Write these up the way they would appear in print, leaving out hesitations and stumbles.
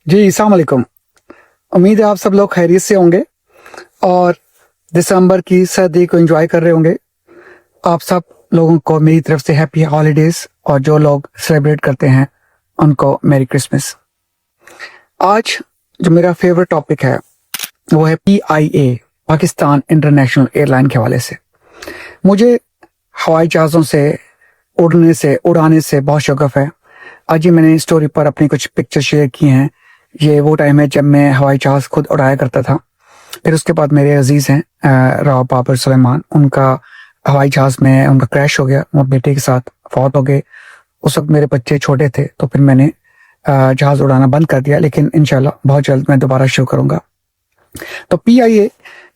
जी, अस्सलाम वालेकुम। उम्मीद है आप सब लोग खैरियत से होंगे और दिसंबर की सर्दी को एंजॉय कर रहे होंगे। आप सब लोगों को मेरी तरफ से हैप्पी हॉलीडेज और जो लोग सेलिब्रेट करते हैं उनको मेरी क्रिसमस। आज जो मेरा फेवरेट टॉपिक है वो है PIA, पाकिस्तान इंटरनेशनल एयरलाइन के हवाले से। मुझे हवाई जहाज़ों से उड़ाने से बहुत शौक़ है। आज ही मैंने स्टोरी पर अपनी कुछ पिक्चर शेयर की हैं। ये वो टाइम है जब मैं हवाई जहाज़ खुद उड़ाया करता था। फिर उसके बाद मेरे अजीज़ हैं राव बाबर सुलेमान, उनका हवाई जहाज़ में उनका क्रैश हो गया, वो बेटे के साथ फौत हो गए। उस वक्त मेरे बच्चे छोटे थे, तो फिर मैंने जहाज़ उड़ाना बंद कर दिया, लेकिन इंशाल्लाह बहुत जल्द मैं दोबारा शुरू करूँगा। तो PIA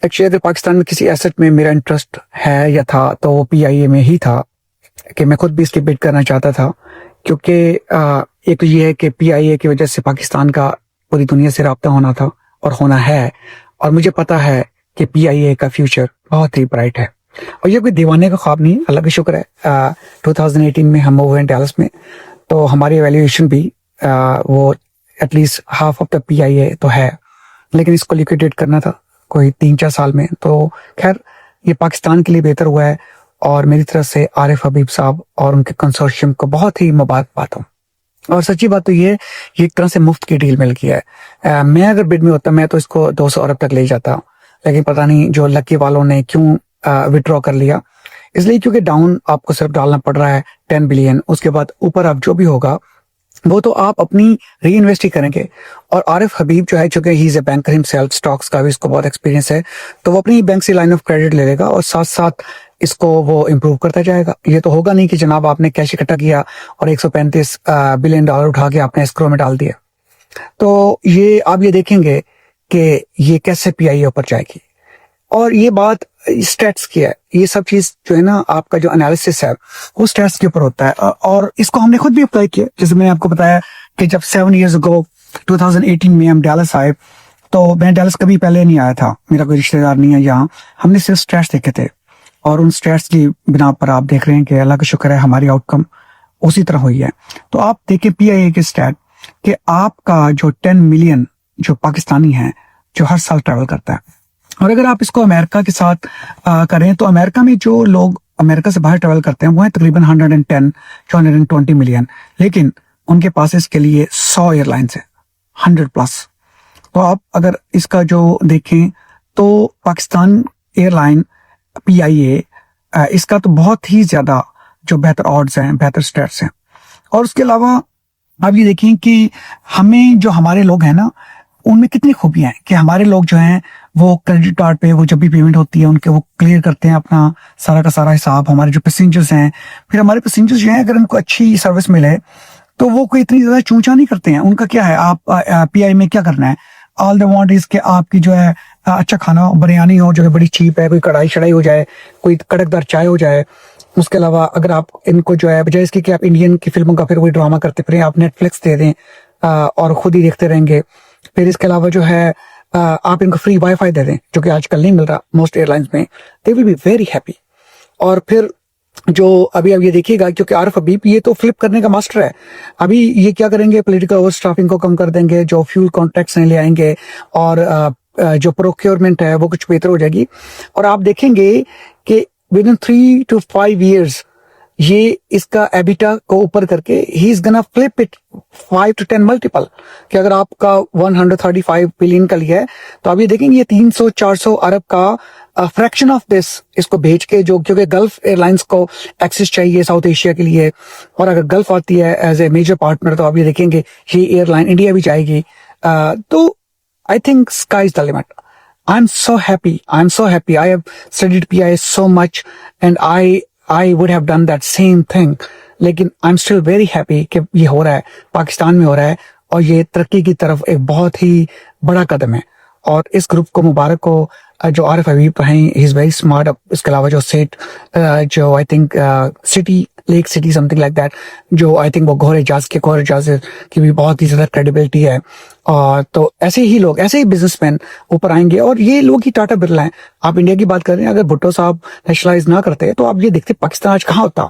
एक्चुअली अगर पाकिस्तान में किसी एसेट में मेरा इंटरेस्ट है या था तो वो PIA में ही था कि मैं खुद भी इसकी बिड करना चाहता था, क्योंकि एक तो ये है कि PIA की वजह से पाकिस्तान का पूरी दुनिया से राब्ता होना था और होना है, और मुझे पता है कि PIA का फ्यूचर बहुत ही ब्राइट है। और ये कोई दीवाने का ख्वाब नहीं, अल्लाह का शुक्र है 2018 में हम मूव हुए डैलस में, तो हमारी वैल्यूएशन भी वो at least half of the PIA तो है, लेकिन इसको लिक्विडेट करना था कोई 3-4 साल में। तो खैर ये पाकिस्तान के लिए बेहतर हुआ है और मेरी तरफ से आरिफ हबीब साहब और उनके कंसोर्शियम को बहुत ही मुबारकबाद हो। और सच्ची बात तो ये एक तरह से मुफ्त की डील मिल गया है। मैं अगर बिड में होता मैं तो इसको 200 अरब तक ले जाता, लेकिन पता नहीं जो लकी वालों ने क्यों विड्रॉ कर लिया। इसलिए क्योंकि डाउन आपको सिर्फ डालना पड़ रहा है 10 बिलियन, उसके बाद ऊपर आप जो भी होगा वो तो आप अपनी री इन्वेस्ट ही करेंगे। और आरिफ हबीब जो है, चूंकि he is a banker himself, stocks का भी इसको बहुत एक्सपीरियंस है, तो वो अपनी बैंक से लाइन ऑफ क्रेडिट ले लेगा और साथ साथ इसको वो इम्प्रूव करता जाएगा। ये तो होगा नहीं कि जनाब आपने कैश इकट्ठा किया और 135 बिलियन डॉलर उठा के आपने एस्क्रो में डाल दिया। तो ये आप ये देखेंगे कि ये कैसे PIA ऊपर जाएगी। और ये बात स्टैट्स की है, ये सब चीज जो है ना, आपका जो एनालिसिस है वो स्टैट्स के ऊपर होता है, और इसको हमने खुद भी अप्लाई किया। जैसे मैंने आपको बताया कि जब 7 years ago 2018 में हम डैलस आए, तो मैं डैलस कभी पहले नहीं आया था, मेरा कोई रिश्तेदार नहीं है यहाँ, हमने सिर्फ स्टैट्स देखे थे और उन स्टैट्स की बिना पर आप देख रहे हैं कि अल्लाह का शुक्र है हमारी आउटकम उसी तरह हुई है। तो आप देखें PIA के स्टैट कि आपका जो 10 मिलियन जो पाकिस्तानी है जो हर साल ट्रैवल करता है, और अगर आप इसको अमेरिका के साथ करें तो अमेरिका में जो लोग अमेरिका से बाहर ट्रैवल करते हैं वो है तकरीबन 110-120 मिलियन, लेकिन उनके पास इसके लिए 100 एयरलाइंस है, 100+। तो आप अगर इसका जो देखें तो पाकिस्तान एयरलाइन PIA इसका तो बहुत ही ज्यादा जो बेहतर ऑड्स हैं, बेहतर स्टेट्स हैं। और उसके अलावा आप ये देखें कि हमें जो हमारे लोग हैं ना, उनमें कितनी खूबियां हैं कि हमारे लोग जो हैं वो क्रेडिट कार्ड पे वो जब भी पेमेंट होती है उनके वो क्लियर करते हैं अपना सारा का सारा हिसाब। हमारे जो पैसेंजर्स हैं, फिर हमारे पैसेंजर्स जो हैं अगर उनको अच्छी सर्विस मिले तो वो कोई इतनी ज्यादा चूचा नहीं करते हैं। उनका क्या है, आप PIA में क्या करना है, ऑल द वांट इज के आपकी जो है अच्छा खाना हो, बिरयानी हो जो है बड़ी चीप है, कोई कढ़ाई शढ़ाई हो जाए, कोई कड़कदार चाय हो जाए। उसके अलावा अगर आप इनको जो है बजाय इसके कि आप इंडियन की फिल्मों का फिर वही ड्रामा करते फिर आप नेटफ्लिक्स दे दें और खुद ही देखते रहेंगे। फिर इसके अलावा जो है आप इनको फ्री वाईफाई दे दें, जो कि आजकल नहीं मिल रहा मोस्ट एयरलाइंस में, they will be very happy. और फिर जो अभी अब ये देखिएगा, क्योंकि आरिफ हबीब ये तो फ्लिप करने का मास्टर है, अभी ये क्या करेंगे, पॉलिटिकल ओवरस्टाफिंग को कम कर देंगे, जो फ्यूल कॉन्ट्रैक्ट्स ले आएंगे और जो प्रोक्योरमेंट है वो कुछ बेहतर हो जाएगी। और आप देखेंगे कि विद इन 3 to 5 years ये इसका एबिटा को ऊपर करके he is gonna flip it 5 to 10 multiple. कि अगर आपका 135 बिलियन का लिया है तो आप ये देखेंगे ये 300-400 अरब का फ्रैक्शन ऑफ दिस इसको भेज के, जो क्योंकि गल्फ एयरलाइंस को एक्सेस चाहिए साउथ एशिया के लिए, और अगर गल्फ आती है एज ए मेजर पार्टनर तो आप ये देखेंगे ये एयरलाइन इंडिया भी जाएगी। तो I think sky is the limit. I'm so happy. I'm so happy. I have studied PIA so much and I would have done that same thing. लेकिन I'm still very happy कि ये हो रहा है, पाकिस्तान में हो रहा है, और ये तरक्की की तरफ एक बहुत ही बड़ा कदम है। और इस ग्रुप को मुबारक हो। जो आरिफ हबीब हैं, ही इज वेरी स्मार्ट। इसके अलावा जो सेठ जो I think city lake city something like that, जो आई थिंक वो गौहर एजाज की भी बहुत ही ज्यादा क्रेडिबिलिटी है। और तो ऐसे ही लोग, ऐसे ही बिजनेसमैन ऊपर आएंगे, और ये लोग ही टाटा बिरला हैं। आप इंडिया की बात कर रहे हैं, अगर भुट्टो साहब नेशनलाइज ना करते तो आप ये देखते पाकिस्तान आज कहाँ होता।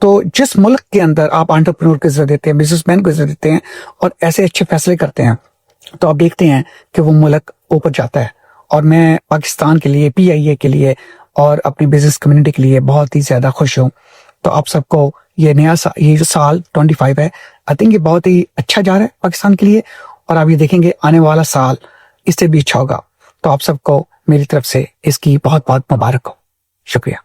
तो जिस मुल्क के अंदर आप एंटरप्रेन्योर को इज्जत देते हैं, बिजनेसमैन को इज्जत देते हैं और ऐसे अच्छे फैसले करते हैं, तो आप देखते हैं कि वो मुल्क ऊपर जाता है। और मैं पाकिस्तान के लिए, PIA के लिए और अपनी बिजनेस कम्युनिटी के लिए बहुत ही ज़्यादा खुश हूँ। तो आप सबको ये ये जो साल 25 है, आई थिंक ये बहुत ही अच्छा जा रहा है पाकिस्तान के लिए। और आप ये देखेंगे आने वाला साल इससे भी अच्छा होगा। तो आप सबको मेरी तरफ से इसकी बहुत बहुत मुबारक हो। शुक्रिया।